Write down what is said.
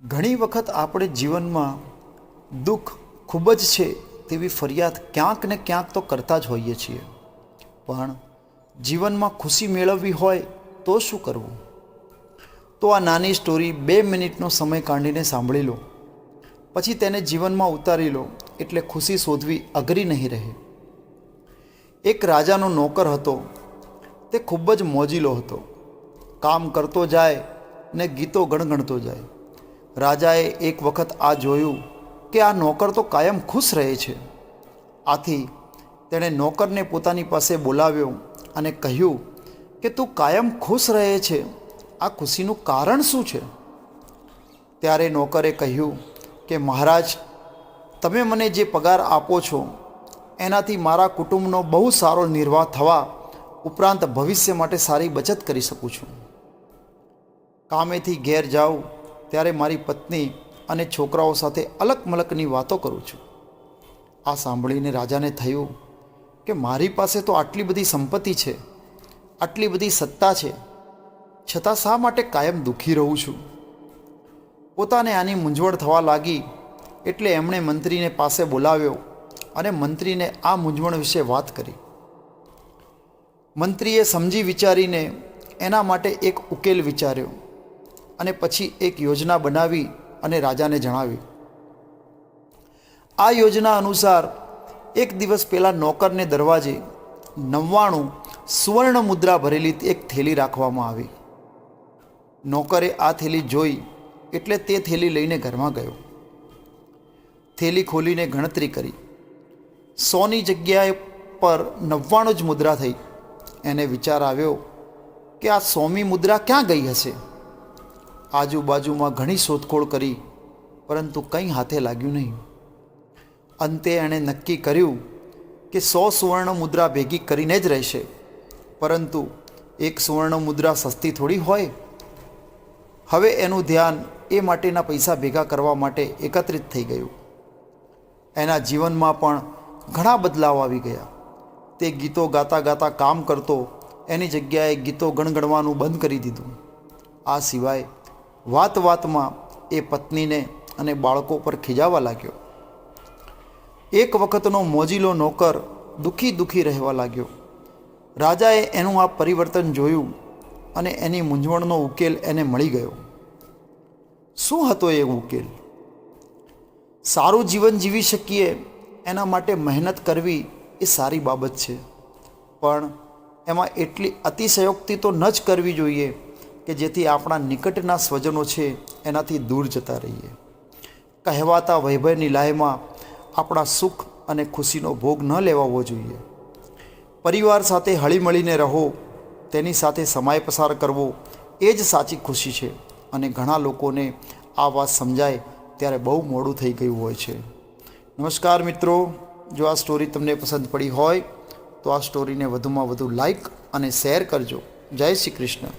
ઘણી વખત આપણે જીવનમાં દુઃખ ખૂબ જ છે તેવી ફરિયાદ ક્યાંક ને ક્યાંક તો કરતા જ હોઈએ છીએ, પણ જીવનમાં ખુશી મેળવવી હોય તો શું કરવું? તો આ નાની સ્ટોરી 2 મિનિટનો સમય કાઢીને સાંભળી લો, પછી તેને જીવનમાં ઉતારી લો, એટલે ખુશી શોધવી અઘરી નહીં રહે. એક રાજાનો નોકર હતો. તે ખૂબ જ મોજીલો હતો. કામ કરતો જાય ને ગીતો ગણગણતો જાય. રાજાએ એક વખત આ જોયું કે આ નોકર તો કાયમ ખુશ રહે છે. આથી તેણે નોકરને પોતાની પાસે બોલાવ્યો અને કહ્યું કે તું કાયમ ખુશ રહે છે, આ ખુશીનું કારણ શું છે? ત્યારે નોકરે કહ્યું કે મહારાજ, તમે મને જે પગાર આપો છો એનાથી મારા કુટુંબનો બહુ સારો નિર્વાહ થવા ઉપરાંત ભવિષ્ય માટે સારી બચત કરી શકું છું. કામેથી ઘેર જાઉં ત્યારે મારી પત્ની અને છોકરાઓ સાથે અલક મલકની વાતો કરું છું. આ સાંભળીને રાજાને થયું કે મારી પાસે તો આટલી બધી સંપત્તિ છે, આટલી બધી સત્તા છે, છતાં શા માટે કાયમ દુઃખી રહું છું? પોતાને આની મૂંઝવણ થવા લાગી, એટલે એમણે મંત્રીને પાસે બોલાવ્યો અને મંત્રીને આ મૂંઝવણ વિશે વાત કરી. મંત્રીએ સમજી વિચારીને એના માટે એક ઉકેલ વિચાર્યો અને પછી એક યોજના બનાવી અને રાજાને જણાવી. આ યોજના અનુસાર એક દિવસ પેલા નોકરને દરવાજે 99 સુવર્ણ મુદ્રા ભરેલી એક થેલી રાખવામાં આવી. નોકરે આ થેલી જોઈ એટલે તે થેલી લઈને ઘરમાં ગયો. થેલી ખોલીને ગણતરી કરી. 100ની જગ્યાએ પર 99 જ મુદ્રા થઈ. એને વિચાર આવ્યો કે આ 100મી મુદ્રા ક્યાં ગઈ હશે? આજુબાજુમાં ઘણી શોધખોળ કરી, પરંતુ કંઈ હાથે લાગ્યું નહીં. અંતે એણે નક્કી કર્યું કે 100 સુવર્ણ મુદ્રા ભેગી કરીને જ રહેશે, પરંતુ એક સુવર્ણ મુદ્રા સસ્તી થોડી હોય. હવે એનું ધ્યાન એ માટેના પૈસા ભેગા કરવા માટે એકત્રિત થઈ ગયું. એના જીવનમાં પણ ઘણા બદલાવ આવી ગયા. તે ગીતો ગાતા ગાતા કામ કરતો, એની જગ્યાએ ગીતો ગણગણવાનું બંધ કરી દીધું. આ સિવાય વાત વાતમાં એ પત્નીને અને બાળકો પર ખીજાવા લાગ્યો. એક વખતનો મોજીલો નોકર દુઃખી રહેવા લાગ્યો. રાજાએ એનું આ પરિવર્તન જોયું અને એની મૂંઝવણનો ઉકેલ એને મળી ગયો. શું હતો એ ઉકેલ? સારું જીવન જીવી શકીએ એના માટે મહેનત કરવી એ સારી બાબત છે, પણ એમાં એટલી અતિશયોક્તિ તો ન જ કરવી જોઈએ કે જેથી આપણા નિકટના સ્વજનો છે એનાથી દૂર જતા રહીએ. કહેવાતા વૈભવની લાયમાં આપણા સુખ અને ખુશીનો ભોગ ન લેવાવો જોઈએ. પરિવાર સાથે હળીમળીને રહો, તેની સાથે સમય પસાર કરવો એ જ સાચી ખુશી છે. અને ઘણા લોકોને આ વાત સમજાય ત્યારે બહુ મોડું થઈ ગયું હોય છે. નમસ્કાર મિત્રો, જો આ સ્ટોરી તમને પસંદ પડી હોય તો આ સ્ટોરીને વધુમાં વધુ લાઈક અને શેર કરજો. જય શ્રી કૃષ્ણ.